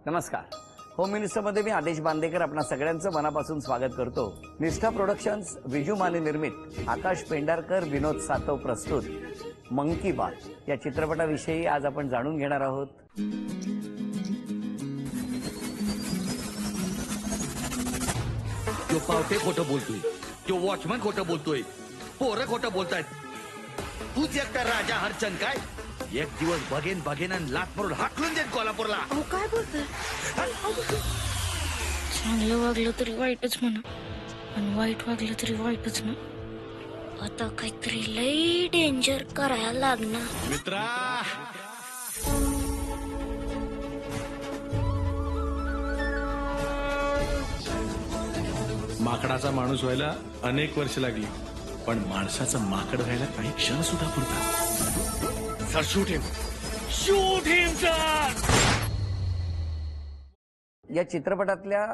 नमस्कार. होम मिनिस्टरमध्ये मी आदेश बांदेकर आपणा सगळ्यांचं मनापासून स्वागत करतो. निष्ठा प्रोडक्शन्स, विजू माने निर्मित, आकाश पेंढारकर, विनोद सातव प्रस्तुत मन की बात या चित्रपटाविषयी आज आपण जाणून घेणार आहोत. तो पावटे खोटं बोलतोय, तो वॉचमन खोटं बोलतोय, पोरं खोटं बोलतायत. तूच एकटा राजा हरचंद काय? एक दिवस बघेन आणि लात मारून हाकलून देत कोल्हापूरला. अहो काय बोलतोय? चांगलं वागलं तरी वाईटच म्हणा आणि वाईट वागलं तरी वाईटच ना. आता काहीतरी लई डेंजर करायला लागणार. मित्रा, माकडाचा माणूस व्हायला अनेक वर्ष लागली, पण माणसाचं माकड व्हायला काही क्षण सुद्धा पुरतात. सर शूट हिम सर. या चित्रपटातल्या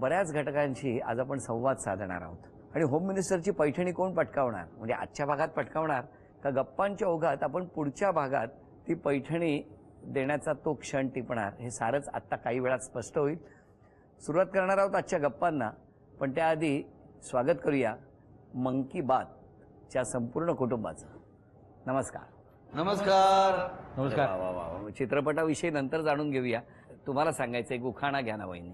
बऱ्याच घटकांशी आज आपण संवाद साधणार आहोत. आणि होम मिनिस्टरची पैठणी कोण पटकावणार, म्हणजे आजच्या भागात पटकावणार का गप्पांच्या ओघात आपण पुढच्या भागात ती पैठणी देण्याचा तो क्षण टिपणार, हे सारंच आत्ता काही वेळात स्पष्ट होईल. सुरुवात करणार आहोत आजच्या गप्पांना, पण त्याआधी स्वागत करूया मन की बातच्या संपूर्ण कुटुंबाचं. नमस्कार. नमस्कार. वा वा वा वा. चित्रपटाविषयी नंतर जाणून घेऊया. तुम्हाला सांगायचंय, उखाणा घ्या ना वहिनी.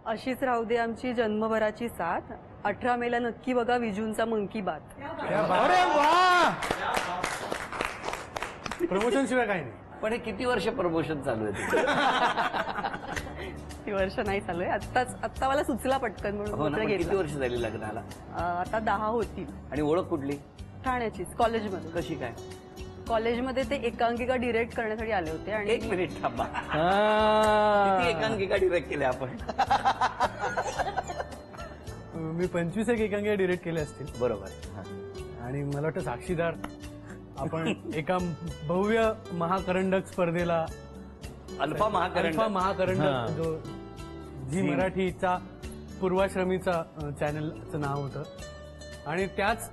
अशीच राहू दे आमची जन्मभराची साथ. 18 मेला नक्की बघा विजूंचा मन की बात. अरे वा, प्रमोशन शिवाय काही नाही. पण हे किती वर्ष प्रमोशन चालू आहे? ती वर्ष नाही चालू आहे. आत्ता मला सुचला पटकन हो ना, म्हणून पण किती घेतला. वर्ष झाली लग्नाला? आता 10 होतील. आणि ओळख कुठली? ठाण्याचीच, कॉलेजमध्ये. कशी काय? कॉलेजमध्ये ते एकांकिका डिरेक्ट करण्यासाठी आले होते आणि एक मिनिट थांबा. किती एकांकिका डिरेक्ट केल्या आपण? मी 25 एकांकिका डिरेक्ट केले असतील. बरोबर. हा. आणि मला वाटतं साक्षीदार आपण एका भव्य महाकरंडक स्पर्धेला, अल्फा महाकरंडक जो झी मराठीचा पूर्वाश्रमीचा चॅनलचं नाव होतं, आणि त्याच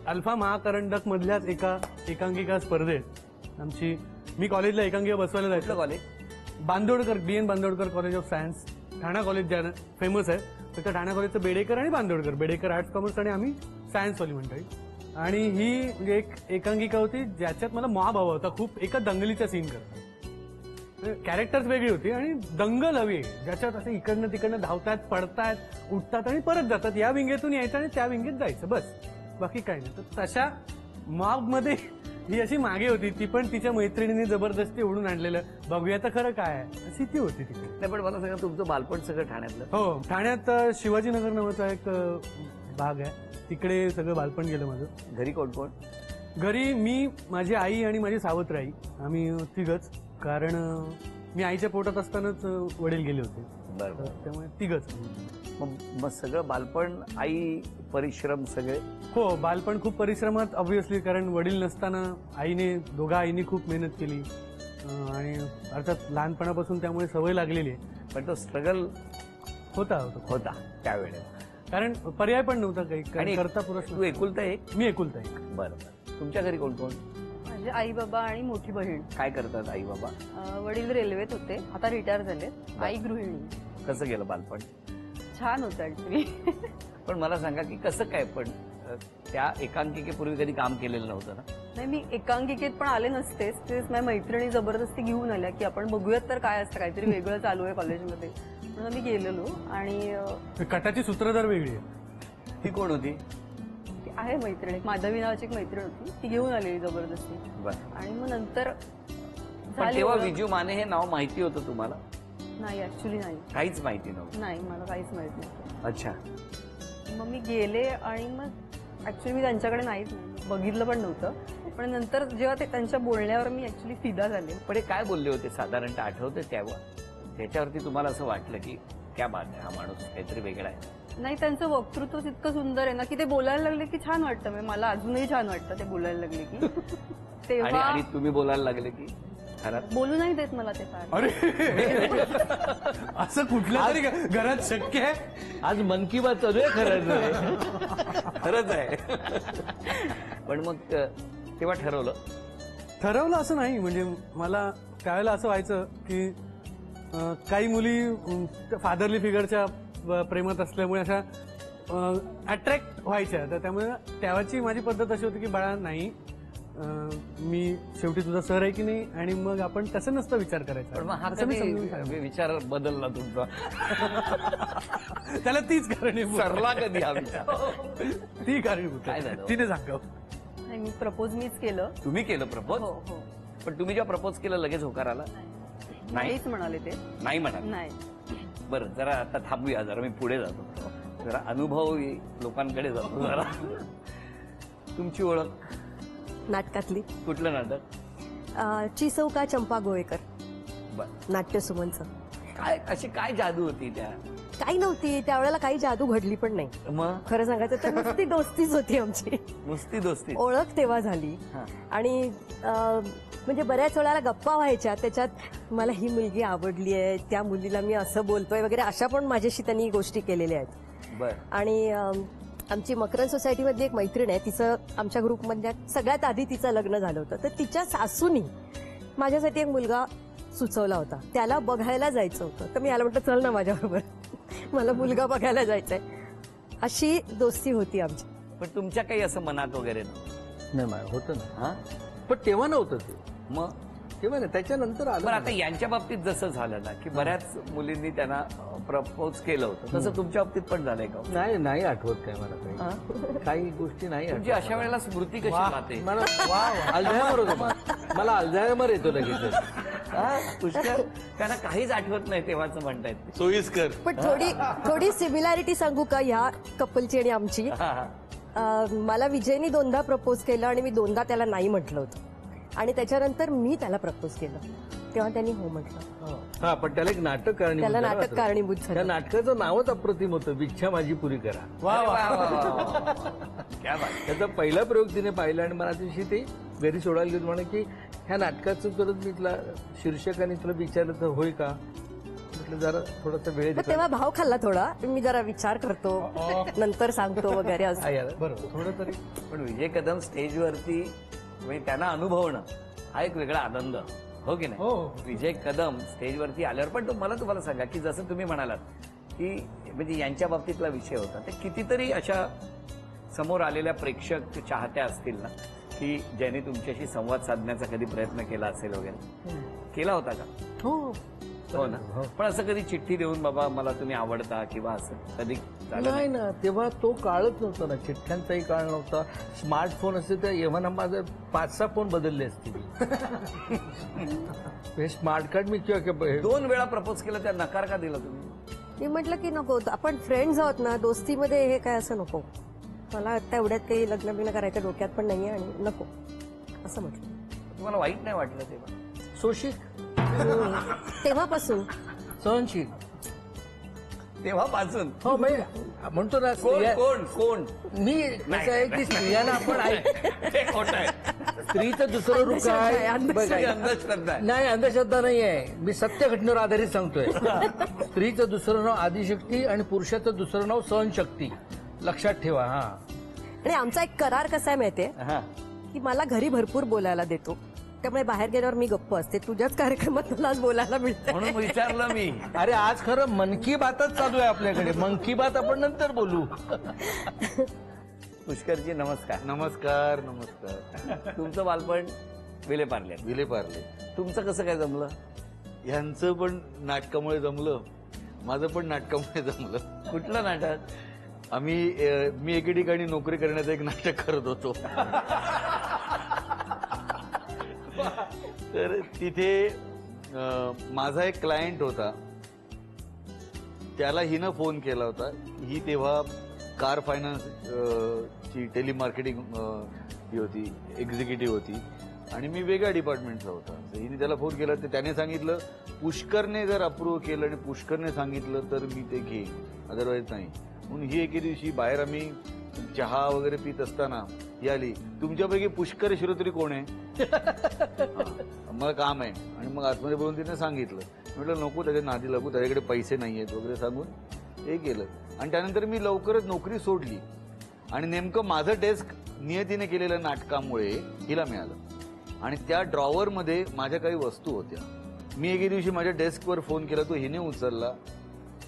अल्फा महाकरंडक मधल्याच एका एकांकिका स्पर्धेत मी कॉलेजला एकांकिका बसवायला जायचं. College? Bandodkar, BN Bandodkar college of science, Thana college ज्या फेमस आहे. तर त्या ठाणा कॉलेजचं बेडेकर आणि बांदोडकर, बेडेकर आर्ट्स कॉमर्स आणि आम्ही सायन्सवाली मंडळी. आणि ही म्हणजे एक एकांकिका होती ज्याच्यात मला मॉब हवा होता खूप, एका दंगलीचा सीन करता. कॅरेक्टर्स वेगळी होती आणि दंगल हवी, ज्याच्यात असे इकडनं तिकडनं धावतात, पडतात, उठतात आणि परत जातात. या विंगेतून यायचं आणि त्या विंगेत जायचं, बस, बाकी काही नाही. तर तशा मॉब मध्ये ही अशी मागे होती. ती पण तिच्या मैत्रिणीने जबरदस्ती ओढून आणलेलं, बघूया तर खरं काय आहे, अशी ती होती तिकडे. नाही, पण मला सांगा, तुमचं बालपण सगळं ठाण्यातलं? हो, ठाण्यात शिवाजीनगर नावाचा एक भाग आहे, तिकडे सगळं बालपण गेलं माझं. घरी कोण कोण? घरी मी, माझी आई आणि माझी सावत्र आई, आम्ही तिघच. कारण मी आईच्या पोटात असतानाच वडील गेले होते. बरोबर. त्यामुळे तिघच. मग सगळं बालपण, आई, परिश्रम सगळे? हो, बालपण खूप परिश्रमात ऑब्व्हियसली, कारण वडील नसताना दोघा आईने खूप मेहनत केली आणि अर्थात लहानपणापासून त्यामुळे सवय लागलेली आहे. पण तो स्ट्रगल होता त्यावेळेला, कारण पर्याय पण नव्हता काही. आणि करता पुरुष. तू एकुलता एक? मी एकुलता एक. बरोबर. तुमच्या घरी कोण कोण? माझे आई बाबा आणि मोठी बहीण. काय करतात आई बाबा? वडील रेल्वेत होते, आता रिटायर झाले. आई गृहिणी. कसं गेलं बालपण? छान होतं ऍक्च्युली. पण मला सांगा की कसं काय, पण त्या एकांकिकेपूर्वी कधी काम केलेलं नव्हतं ना? नाही, मी एकांकिकेत पण आले नसतेच. तेच माझ्या मैत्रिणी जबरदस्ती घेऊन आल्या की आपण बघूयात तर काय असतं, काहीतरी वेगळं चालू आहे कॉलेजमध्ये, म्हणून मी गेलेलो. आणि कटाची सूत्रधार वेगळी आहे. ती कोण होती? ती आहे मैत्रिणी, माधवी नावाची एक मैत्रीण होती, ती घेऊन आलेली जबरदस्ती. बरं. आणि मग नंतर पण तेव्हा विजू माने हे नाव माहिती होतं तुम्हाला? नाही, ऍक्च्युली नाही. काहीच माहिती नव्हतं? नाही, मला काहीच माहित नव्हतं. अच्छा. मग मी गेले आणि मग ऍक्च्युली मी त्यांच्याकडे नाहीच बघितलं पण नव्हतं. पण नंतर जेव्हा ते त्यांच्या बोलण्यावर मी ऍक्च्युली फिदा झाले. पण हे काय बोलले होते साधारणतः, आठवतं तेव्हा? त्याच्यावरती तुम्हाला असं वाटलं की क्या बात आहे, हा माणूस काहीतरी वेगळा आहे? नाही, त्यांचं वक्तृत्व इतकं सुंदर आहे ना की ते बोलायला लागले की छान वाटतं. म्हणजे मला अजूनही छान वाटतं ते बोलायला लागले की. तेव्हा आणि तुम्ही बोलायला लागले की? खरं बोलू नाही देत मला ते फार. अरे, असं कुठल्या तरी घरात शक्य आहे? आज मन की बात चालू आहे. खरंच आहे. पण मग तेव्हा ठरवलं ठरवलं असं नाही, म्हणजे मला त्यावेळेला असं व्हायचं की काही मुली फादरली फिगरच्या प्रेमात असल्यामुळे अशा अट्रॅक्ट व्हायच्या, तर त्यामुळे त्यावेळची माझी पद्धत अशी होती की बाळा नाही, मी शेवटी तुझा सर आहे की नाही, आणि मग आपण तसं नसतं विचार करायचा. पण मग हा असं मी समजून कधी विचार बदलला तुमचा? त्याला तीच कारणीभूत सरला कधी हा विचार? ती कारणीभूत काय झालं? तिने सांगाव. नाही, मी प्रपोज मीच केलं. तुम्ही केलं प्रपोज? हो हो. पण तुम्ही जेव्हा प्रपोज केलं लगेच होकार आला? नाही. नाहीच म्हणाले ते. नाही म्हणा. नाही. बरं, जरा आता थांबूया, जरा मी पुढे जातो, जरा अनुभवी लोकांकडे जातो जरा. तुमची ओळख? नाटकातली कुठलं नाटक? चिसौका चंपा गोळेकर, बरं. नाट्यसुमनचं. काय अशी काय जादू होती त्या? काही नव्हती त्यावेळेला, काही जादू घडली पण नाही. मग खरं सांगायचं तर नुसती दोस्तीच होती आमची. नुसती दोस्ती? ओळख तेव्हा झाली. हा. आणि म्हणजे बऱ्याच वेळाला गप्पा व्हायच्या, त्याच्यात मला ही मुलगी आवडली आहे, त्या मुलीला मी असं बोलतोय वगैरे, अशा पण माझ्याशी त्यांनी गोष्टी केलेल्या आहेत. बर. आणि आमची मकरंद सोसायटीमधली एक मैत्रीण आहे, तिचं आमच्या ग्रुपमधल्या सगळ्यात आधी तिचं लग्न झालं होतं, तर तिच्या सासूनी माझ्यासाठी एक मुलगा सुचवला होता, त्याला बघायला जायचं होतं. तर मी याला म्हटलं चल ना माझ्याबरोबर, मला मुलगा बघायला जायचंय. अशी दोस्ती होती आमची. पण तुमच्या काही असं मनात वगैरे नव्हतं? नाही नाही होतं ना, हा? पण तेव्हा नव्हतं ते. मग तेव्हा नाही, त्याच्यानंतर आलं पण ना. आता यांच्या बाबतीत जसं झालं ना की बऱ्याच मुलींनी त्यांना प्रपोज केलं होतं, तसं तुमच्या बाबतीत पण झालंय का? नाही नाही आठवत काय मला काही, काही गोष्टी नाही तुमची आठवत. अशा वेळेला स्मृती कशी वा, राहते? मला अल्झायमर होतो मला अल्झायमर येतो लगेच. हा? पुष्कळ त्यांना काहीच आठवत नाही तेव्हाच म्हणतायत. सोयीस्कर. पण थोडी सिमिलॅरिटी सांगू का ह्या कपलची आणि आमची? हा, हा. मला विजयनी 2दा प्रपोज केलं आणि मी 2दा त्याला नाही म्हटलं होतं, आणि त्याच्यानंतर मी त्याला प्रपोज केलं, तेव्हा त्यांनी हो म्हटलं. हा, पण त्याला एक नाटक कारणीभूत त्याला झालं नाटक होतं. कारणीभूत त्या झालं. नाटकाचं नावच अप्रतिम होतं, इच्छा माझी पुरी करा. अरे वा, वा, वा, वा. क्या बात. त्याचा पहिला प्रयोग तिने पाहिला आणि मला दिवशी ते घरी सोडायला गेलो, म्हणे की ह्या नाटकाचं परत मी तुला शीर्षकाने तुला विचारलं तर होय का? म्हटलं जरा थोडासा वेळ मग दे. तेव्हा भाव खाल्ला थोडा, मी जरा विचार करतो नंतर सांगतो वगैरे असं. हा, यार. बरोबर, थोडं तरी. पण विजय कदम स्टेजवरती म्हणजे त्यांना अनुभवणं हा एक वेगळा आनंद, हो की नाही? हो, हो. विजय कदम स्टेजवरती आल्यावर पण तुम्हाला सांगा की जसं तुम्ही म्हणालात की म्हणजे यांच्या बाबतीतला विषय होता, ते कितीतरी अशा समोर आलेल्या प्रेक्षक चाहत्या असतील ना की ज्यांनी तुमच्याशी संवाद साधण्याचा कधी प्रयत्न केला असेल वगैरे? केला होता का? हो ना. पण असं कधी चिठ्ठी देऊन बाबा मला तुम्ही आवडता किंवा असं कधी झालं नाही नाही? ना, तेव्हा तो काळच नव्हता ना, चिठ्ठ्यांचाही काळ नव्हता, स्मार्टफोन असते तर एव्हा माझे 5-6 फोन बदलले असतील. हे स्मार्ट कार्ड मी किंवा 2 वेळा प्रपोज केलं, त्या नकार का दिला तुम्ही? मी म्हटलं की नको, आपण फ्रेंड्स आहोत ना, दोस्तीमध्ये हे काय असं नको, मला आता एवढ्यात काही लग्न बिग्न करायचं डोक्यात पण नाहीये आणि नको असं म्हटलं. तुम्हाला वाईट नाही वाटलं तेव्हा? सोशिक, तेव्हापासून सहनशील. तेव्हापासून? हो, म्हणजे म्हणतो ना कोण स्त्रिया- कोण कोण? मी कसं आहे की स्त्रियांना आपण हे खोटं आहे. स्त्रीचं दुसरं रूप अंधश्रद्धा आहे, काय अंधश्रद्धा. ही बघा. अंधश्रद्धा आहे. नाही, अंधश्रद्धा नाही आहे, मी सत्य घटनेवर आधारित सांगतोय. स्त्रीचं दुसरं नाव आदिशक्ती आणि पुरुषाचं दुसरं नाव सहनशक्ती, लक्षात ठेवा. हा, आणि आमचा एक करार कसा आहे माहितीये, हा. की मला घरी भरपूर बोलायला देतो, त्यामुळे बाहेर गेल्यावर मी गप्प असते, तुझ्याच कार्यक्रमात मला आज बोलायला मिळतं. म्हणून विचारलं मी. अरे आज खरं मन की बातच चालू आहे आपल्याकडे, मन की बात आपण नंतर बोलू. पुष्करजी नमस्कार. नमस्कार नमस्कार. तुमचं बालपण विलेपार्ल्यात. विलेपार्ले. तुमचं कसं काय जमलं? ह्यांचं पण नाटकामुळे जमलं, माझं पण नाटकामुळे जमलं. कुठलं नाटक? मी एके ठिकाणी नोकरी करण्याचं एक नाटक करत होतो. तर तिथे माझा एक क्लायंट होता, त्याला हिनं फोन केला होता. ही तेव्हा कार फायनान्स ची टेलिमार्केटिंग ही होती, एक्झिक्युटिव्ह होती, आणि मी वेगळ्या डिपार्टमेंटचा होता. तर हिने त्याला फोन केला, तर त्याने सांगितलं पुष्करने जर अप्रूव्ह केलं आणि पुष्करने सांगितलं तर मी ते घेईन, अदरवाईज नाही. म्हणून ही एके दिवशी बाहेर आम्ही चहा वगैरे पित असताना ही आली, तुमच्यापैकी पुष्कर श्रोत्री कोण आहे? मला काम आहे. आणि मग आतमध्ये बोलून तिने सांगितलं. म्हटलं नको त्याच्या नादी लागू, त्याच्याकडे पैसे नाही आहेत वगैरे सांगून हे केलं. आणि त्यानंतर मी लवकरच नोकरी सोडली आणि नेमकं माझं डेस्क नियतीने केलेल्या नाटकामुळे हिला मिळालं. आणि त्या ड्रॉवरमध्ये माझ्या काही वस्तू होत्या. मी एके दिवशी माझ्या डेस्कवर फोन केला, तो हिने उचलला.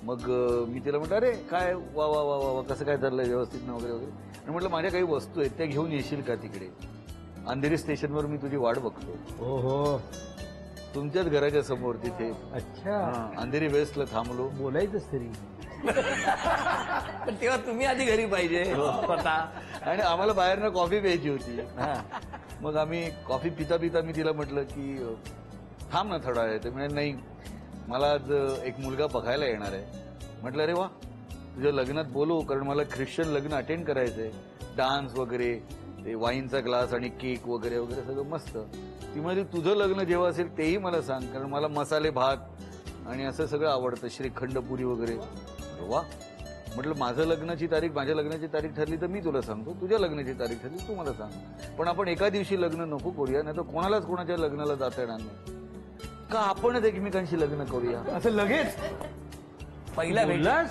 मग मी तिला म्हटलं, अरे काय वा वा वा वा कसं काय चाललंय, व्यवस्थित ना वगैरे वगैरे. आणि म्हटलं माझ्या काही वस्तू आहेत त्या घेऊन येशील का तिकडे, अंधेरी स्टेशनवर मी तुझी वाट बघतो. हो तुमच्याच घराच्या समोर तिथे. अच्छा, अंधेरी वेस्टला थांबलो. बोलायचंच तरी. पण तेव्हा तुम्ही आधी घरी पाहिजे स्वतः. आणि आम्हाला बाहेरनं कॉफी प्यायची होती. हा. मग आम्ही कॉफी पिता पिता मी तिला म्हटलं की थांब ना थोडा वेळ. ते म्हणजे नाही, मला आज एक मुलगा बघायला येणार आहे. म्हटलं अरे वा, तुझ्या लग्नात बोलू, कारण मला ख्रिश्चन लग्न अटेंड करायचंय. डान्स वगैरे, ते वाईनचा ग्लास आणि केक वगैरे वगैरे सगळं मस्त. ती म्हणजे तुझं लग्न जेव्हा असेल तेही मला सांग, कारण मला मसाले भात आणि असं सगळं आवडतं, श्रीखंड पुरी वगैरे. वा, म्हटलं माझं लग्नाची तारीख, माझ्या लग्नाची तारीख ठरली तर मी तुला सांगतो, तुझ्या लग्नाची तारीख ठरली तू मला सांग. पण आपण एका दिवशी लग्न नको करूया, नाही तर कोणालाच कोणाच्या लग्नाला जाता येणार नाही. का आपणच एकमेकांशी लग्न करूया असं लगेच पहिल्या बोललास?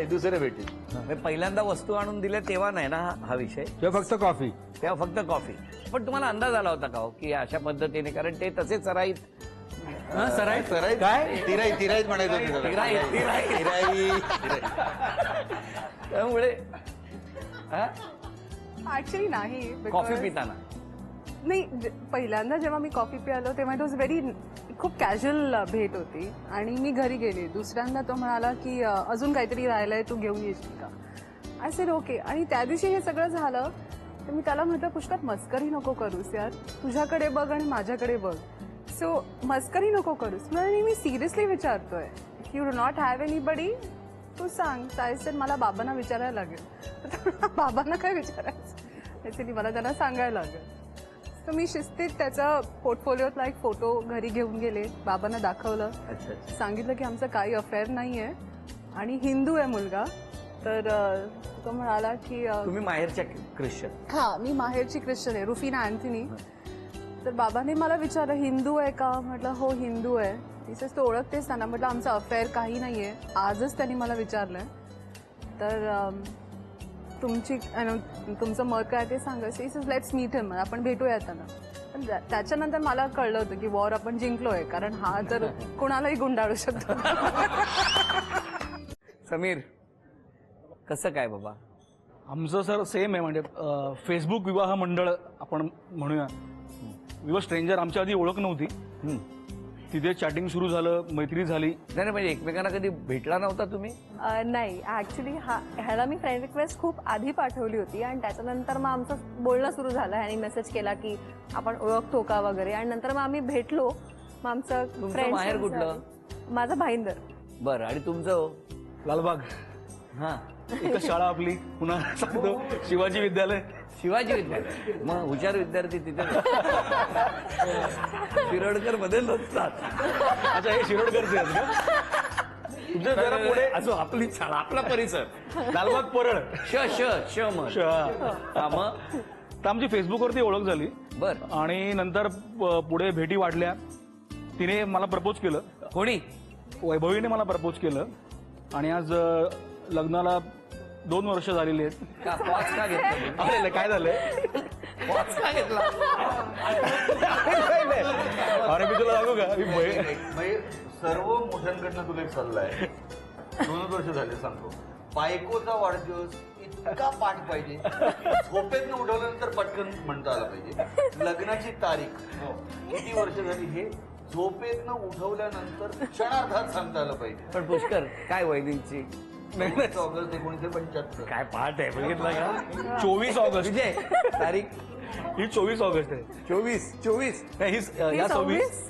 दुसऱ्या भेटीत. म्हणजे पहिल्यांदा वस्तू आणून दिल्या तेव्हा नाही ना हा विषय, किंवा फक्त कॉफी? तेव्हा फक्त कॉफी. पण तुम्हाला अंदाज आला होता का हो की अशा पद्धतीने, कारण ते तसे सराईत सराईत सराईत काय तिराईत तिराईत म्हणायचं होतं त्याला. तिराईत, तिराईत. तिराईत. त्यामुळे ऍक्च्युली नाही, कॉफी because- पिताना नाही, पहिल्यांदा जेव्हा मी कॉफी प्यालो तेव्हा इट वॉज व्हेरी, खूप कॅज्युअल भेट होती आणि मी घरी गेले. दुसऱ्यांदा तो म्हणाला की अजून काहीतरी राहिलंय, तू घेऊन येशील का. I said okay. आणि त्या दिवशी हे सगळं झालं तर मी त्याला म्हटलं, पुष्कळ मस्करी नको करूस यार, तुझ्याकडे बघ आणि माझ्याकडे बघ, सो मस्करी नको करूस. म्हणजे मी सिरियसली विचारतोय, you do not have anybody, तू सांग. आय सेड मला बाबांना विचारायला लागेल. बाबांना काय विचारायचं, ॲक्च्युली मला त्यांना सांगायला लागेल. तर मी शिस्तीत त्याचा पोर्टफोलिओतला एक फोटो घरी घेऊन गेले, बाबांना दाखवलं, सांगितलं की आमचं काही अफेअर नाही आहे आणि हिंदू आहे मुलगा. तर तो म्हणाला की तुम्ही माहेरच्या ख्रिश्चन? हा, मी माहेरची ख्रिश्चन आहे, रुफिना अँथनी. तर बाबांनी मला विचारलं, हिंदू आहे का. म्हटलं हो हिंदू आहे. तिथेच तो ओळखतेस ना. म्हटलं आमचं अफेअर काही नाही आहे. आजच त्यांनी मला विचारलंय, तर तुमचं मत काय ते सांगायचं. इज लेट्स मीट हिम, आपण भेटूया त्यांना. पण त्याच्यानंतर मला कळलं होतं की वॉर आपण जिंकलोय, कारण हा तर कोणालाही गुंडाळू शकतो. समीर, कसं काय बाबा? आमचं सर सेम आहे, म्हणजे फेसबुक विवाह मंडळ आपण म्हणूया. वी वर स्ट्रेंजर, आमच्या आधी ओळख नव्हती. तिथे चॅटिंग सुरू झालं, मैत्री झाली. नाही म्हणजे एकमेकांना कधी भेटला नव्हता तुम्ही? नाही, ऍक्च्युली ह्याला मी फ्रेंड रिक्वेस्ट खूप आधी पाठवली होती आणि त्याच्यानंतर मग आमचं बोलणं सुरू झालं. ह्याने मेसेज केला की आपण ओळखतो का वगैरे, आणि नंतर मग आम्ही भेटलो. मग आमचं तुमचं माहेर कुठलं? माझं भाईंदर. बरं, आणि तुमचं? लालबाग. हा, एकच शाळा आपली, पुन्हा सांगतो शिवाजी विद्यालय. शिवाजी विद्यालय. मग हुशार विद्यार्थी तिथे शिरोडकर मध्ये नसतात. अच्छा, हे शिरोडकरचे आहेत का? तुमच्या जरा पुढे असो, आपली शाळा, आपला परिसर. लालबाग परळ. श श श मग. हा, मग तर आमची फेसबुकवरती ओळख झाली. बर. आणि नंतर पुढे भेटी वाढल्या. तिने मला प्रपोज केलं. कोणी? वैभवीने मला प्रपोज केलं. आणि आज लग्नाला 2 वर्ष झालेली आहेत. का पॉज का घेतला? अरे काय झालंय, पॉज का घेतला? अरे मी तुला सांगू का, मी म्हणजे सर्व मोठ्यांकडनं तुला एक सल्ला आहे. 2 वर्ष झाले सांगतो. बायकोचा वाढदिवस इतका पाठ पाहिजे, झोपेतनं उठवल्यानंतर पटकन म्हणता आला पाहिजे. लग्नाची तारीख किती वर्ष झाली हे झोपेतनं उठवल्यानंतर क्षणार्धात सांगता आलं पाहिजे. पण पुष्कर, काय वैदिकची 19 ऑगस्ट 1975. काय पाठ आहे बघितलं का? 24 ऑगस्ट. विजय, तारीख ही 24 ऑगस्ट आहे. 24 नाही, ही या 26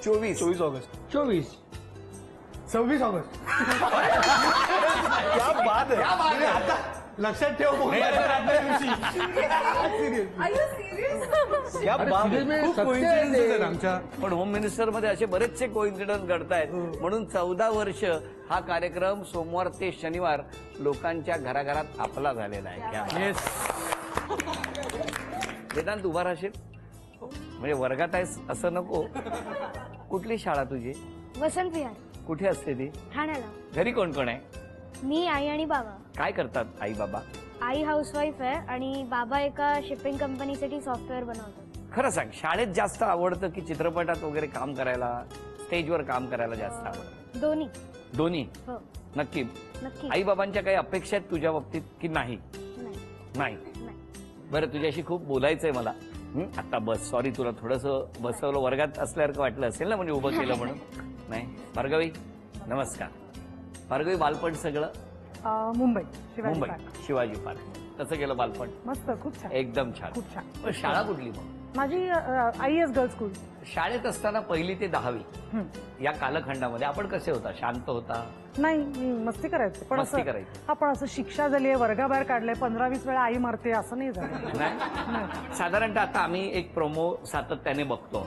24 ऑगस्ट. 26 ऑगस्ट. क्या बात आहे. आता लक्षात ठेव. क्या बात आहे. खूप coincidences आहेत आमच्या. पण होम मिनिस्टर मध्ये असे बरेचसे कोइन्सिडन्स घडतायत. म्हणून 14 वर्ष हा कार्यक्रम सोमवार ते शनिवार लोकांच्या घराघरात आपला झालेला आहे. क्या येस. वेदांत, उभा राहशील? म्हणजे वर्गात आहेस असं नको. कुठली शाळा तुझी? वसंत विहार, कुठे असते ती? ठाण्याला. घरी कोण कोण आहे? मी, आई आणि बाबा. काय करतात आई बाबा? आई हाऊसवाईफ आहे आणि बाबा एका शिपिंग कंपनीसाठी सॉफ्टवेअर बनवतात. खरं सांग, शाळेत जास्त आवडतं की चित्रपटात वगैरे काम करायला, स्टेजवर काम करायला जास्त आवडतं? दोन्ही. दोन्ही. हो. नक्की. नक्की. आई बाबांच्या काही अपेक्षा आहेत तुझ्या बाबतीत की नाही? नाही. बरं, तुझ्याशी खूप बोलायचंय मला. आता बस, सॉरी, तुला थोडंसं बसवलं, वर्गात असल्यासारखं वाटलं असेल ना, म्हणजे उभं केलं म्हणून. नाही. भार्गवी, नमस्कार. भार्गवी, बालपण सगळं मुंबई मुंबई, शिवाजी पार्क. कसं गेलं बालपण? मस्त, खूप छान. एकदम छान. खूप छान. पण शाळा कुठली मग? माझी IAS गर्ल्स स्कूल. शाळेत असताना 1ली ते 10वी या कालखंडामध्ये आपण कसे होता? शांत होता? नाही, मी मस्ती करायचे, पण मस्ती करायची? आपण असं शिक्षा झाली आहे, वर्गाबाहेर काढलंय, 15-20 वेळा आई मारते, असं नाही झालं. नाही. साधारणतः आता आम्ही एक प्रोमो सातत्याने बघतो,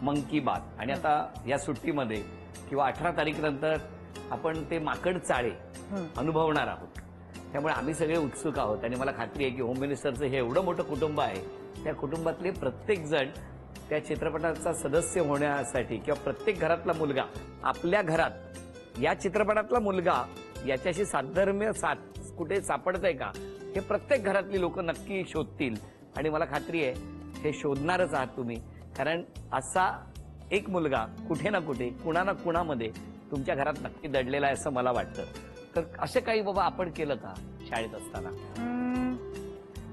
मन की बात, आणि आता या सुट्टीमध्ये किंवा 18 तारीखनंतर आपण ते माकड चाळे अनुभवणार आहोत. त्यामुळे आम्ही सगळे उत्सुक आहोत आणि मला खात्री आहे की होम मिनिस्टरचं हे एवढं मोठं कुटुंब आहे, त्या कुटुंबातले प्रत्येक जण त्या चित्रपटाचा सदस्य होण्यासाठी, किंवा प्रत्येक घरातला मुलगा आपल्या घरात या चित्रपटातला मुलगा याच्याशी साधर्म्य कुठे सापडतंय का, हे प्रत्येक घरातली लोक नक्की शोधतील. आणि मला खात्री आहे हे शोधणारच आहात तुम्ही, कारण असा एक मुलगा कुठे ना कुठे, कुणा ना कुणामध्ये तुमच्या घरात नक्की दडलेला आहे असं मला वाटतं. तर असं काही बाबा आपण केलं का शाळेत असताना?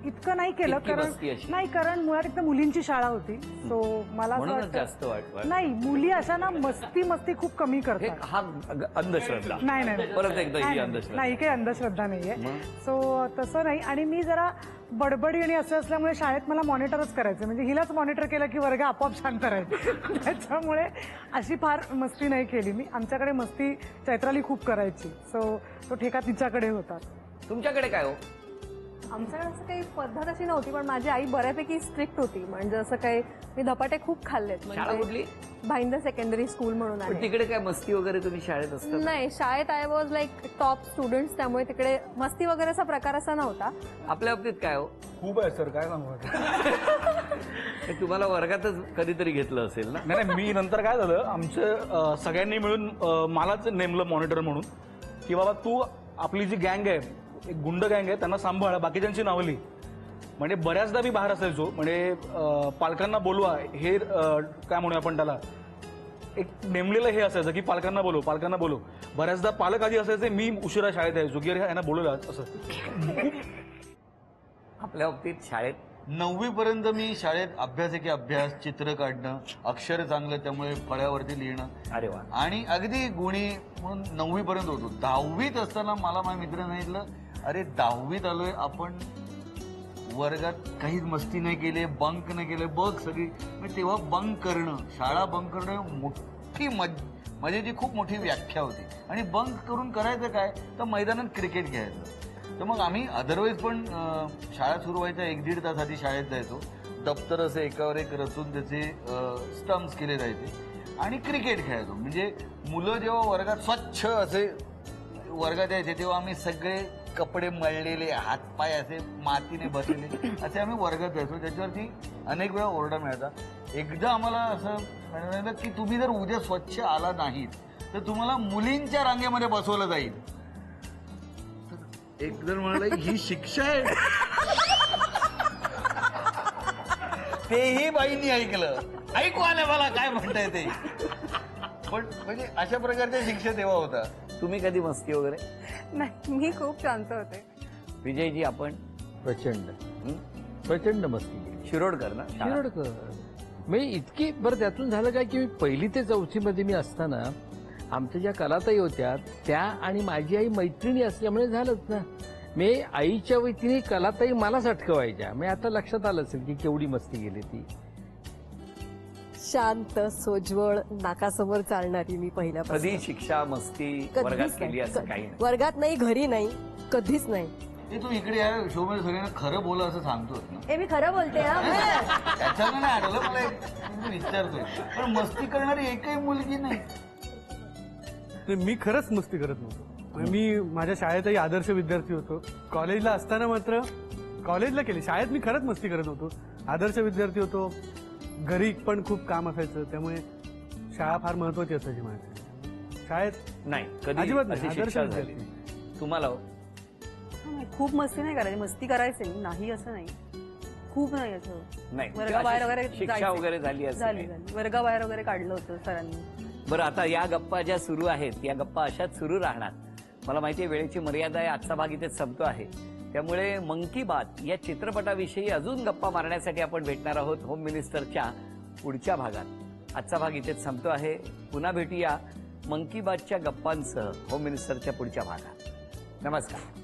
इतकं नाही केलं, इतकी मस्ती अशी? नाही, कारण मुळात एकदा मुलींची शाळा होती, सो मला असं म्हणूनच वाटतं जास्त वाटतं. नाही, मुली अशा ना मस्ती खूप कमी हे करतात. हा अंधश्रद्धा. नाही, परत एकदा ही अंधश्रद्धा. नाही, काही अंधश्रद्धा नाहीये. मग? सो तसं नाही. आणि मी जरा बडबडी आणि असं असल्यामुळे शाळेत मला मॉनिटरच करायचं, म्हणजे हिलाच मॉनिटर केलं की वर्ग आपोआप शांत राहील. त्याच्यामुळे अशी फार मस्ती नाही केली मी. आमच्याकडे मस्ती चैत्राली खूप करायची, सो तो ठेका तिच्याकडे होता. तुमच्याकडे काय हो? आमच्याकडे असं काही पद्धत अशी नव्हती, पण माझी आई बऱ्यापैकी स्ट्रिक्ट होती. म्हणजे असं काही, मी धपाटे खूप खाल्लेत. शाळा कुठली? भाईंदर सेकंडरी स्कूल म्हणून पण आहे. तिकडे काय मस्ती वगैरे तुम्ही शाळेत असता? नाही, शाळेत I was like top students, त्यामुळे तिकडे मस्ती वगैरेचा प्रकार असा नव्हता. आपल्या बाबतीत काय हो? खूप आहे सर, काय सांगू हे तुम्हाला वर्गातच कधीतरी घेतलं असेल ना? नाही नाही, मी नंतर काय झालं, आमचं सगळ्यांनी मिळून मलाच नेमलं मॉनिटर म्हणून, की बाबा तू आपली जी गँग आहे, एक गुंड गँग आहे, त्यांना सांभाळ, बाकीच्यांची नावली. म्हणजे बऱ्याचदा मी बाहेर असायचो, म्हणजे पालकांना बोलवा, हे काय म्हणूया आपण त्याला, एक नेमलेलं हे असायचं की पालकांना बोलव. बऱ्याचदा पालक आधी असायचे, मी उशिरा शाळेत यायचो की अरे यांना बोलवलं असं. आपल्या बाबतीत शाळेत 9वी पर्यंत मी शाळेत अभ्यास आहे की अभ्यास, चित्र काढणं, अक्षर चांगलं त्यामुळे फळ्यावरती लिहिणं, अरे वा, आणि अगदी गुणी म्हणून 9वी पर्यंत होतो. 10वीत असताना मला माझ्या मित्राने सांगितलं, अरे 10वीत आलोय आपण, वर्गात काहीच मस्ती नाही केली, बंक नाही केले, बघ सगळी. तेव्हा बंक करणं, शाळा बंक करणं मोठी मजेची खूप मोठी व्याख्या होती. आणि बंक करून करायचं काय, तर मैदानात क्रिकेट खेळायचं. तर मग आम्ही अदरवाईज पण शाळा सुरू व्हायच्या 1-1.5 तास आधी शाळेत जायचो. दप्तर असे एकावर एक रचून त्याचे स्टम्प्स केले जायचे आणि क्रिकेट खेळायचो. म्हणजे मुलं जेव्हा वर्गात स्वच्छ असे वर्गात यायचे, तेव्हा आम्ही सगळे कपडे मळलेले, हातपाय असे मातीने भरलेले असे आम्ही वर्गात जायचो. त्याच्यावरती अनेक वेळा ओरडा मिळायचा. एकदा आम्हाला असं म्हणायचं की तुम्ही जर उद्या स्वच्छ आला नाहीत तर तुम्हाला मुलींच्या रांगेमध्ये बसवलं जाईल. एक जण म्हणाला, ही शिक्षा आहे. तेही बाईंनी ऐकलं. ऐकू आलं मला काय म्हणताय ते. पण म्हणजे अशा प्रकारच्या शिक्षा तेव्हा होता. तुम्ही कधी मस्ती वगैरे? नाही, मी खूप शांत होते. विजयजी, आपण? प्रचंड मस्ती केली. शिरोडकर ना? शिरोडकर. मी इतकी बरं, त्यातून झालं काय की 1ली ते 4थी मध्ये मी असताना आमच्या ज्या कलाताई होत्या त्या आणि माझी आई मैत्रिणी असल्यामुळे झालंच ना. मी आईच्या वतीने कलाताई मलाच अटकवायच्या. मी आता लक्षात आलं असेल की केवढी मस्ती गेली ती. शांत, सोज्वळ, नाकासमोर चालणारी मी पहिल्यापासून. कधी शिक्षा मस्ती वर्गात केली असं काही नाही? वर्गात नाही, घरी नाही, कधीच नाही. तू इकडे या शो मध्ये सगळ्यांना खरं बोला असं सांगतोस ना. हे मी खरं बोलते हा. त्याच्यानं नाही आठवलं मला, मी विचारतोय. पण मस्ती करणारी एकही मुलगी नाही. मी खरंच मस्ती करत नव्हतो. मी माझ्या शाळेतही आदर्श विद्यार्थी होतो. कॉलेजला असताना मात्र, कॉलेजला केली, शाळेत मी खरंच मस्ती करत नव्हतो. आदर्श विद्यार्थी होतो. घरी पण खूप काम असायचं, त्यामुळे शाळा फार महत्वाची असायची माझ्या. शाळेत नाही कधी अजिबात नाही. अशी आदर्श शिक्षा झाली? विद्यार्थी. तुम्हाला? खूप मस्ती नाही करायची, मस्ती करायचे नाही असं नाही. खूप नाही असं नाही वर्गाबाहेर वगैरे शिक्षा जायचे. वगैरे झाली असं झाली नाही. झाली वर्गाबाहेर वगैरे काढलं होतं सरांनी. बरं, आता या गप्पा ज्या सुरू आहेत या गप्पा अशाच सुरू राहणार. मला माहिती आहे वेळेची मर्यादा आहे, आजचा भाग इथेच संपतो आहे. त्यामुळे मन की बात या चित्रपटाविषयी अजून गप्पा मारण्यासाठी आपण भेटणार आहोत होम मिनिस्टरच्या पुढच्या भागात. आजचा भाग इथेच संपतो आहे. पुन्हा भेटूया मन की बातच्या गप्पांसह होम मिनिस्टरच्या पुढच्या भागात. नमस्कार.